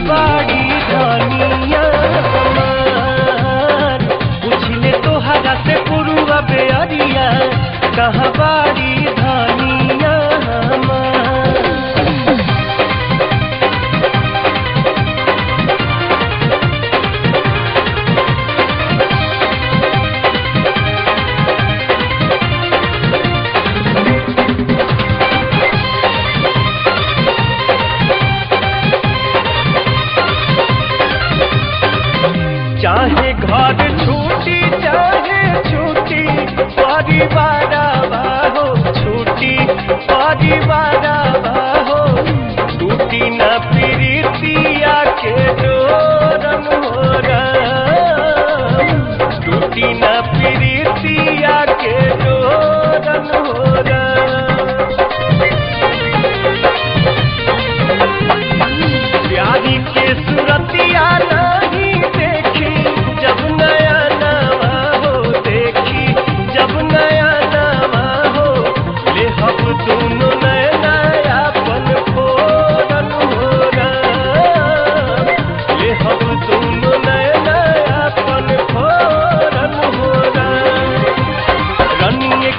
बाड़ी धनिया हमार पूछले तोहरा से पुरुआ बेअरिया कहाँ बाड़ी धनिया हमार। चाहे घर छूटी चाहे छूटी परिवार हो छूटी परिवार हो टूटी न प्रीतिया के डोरम हो टूटी न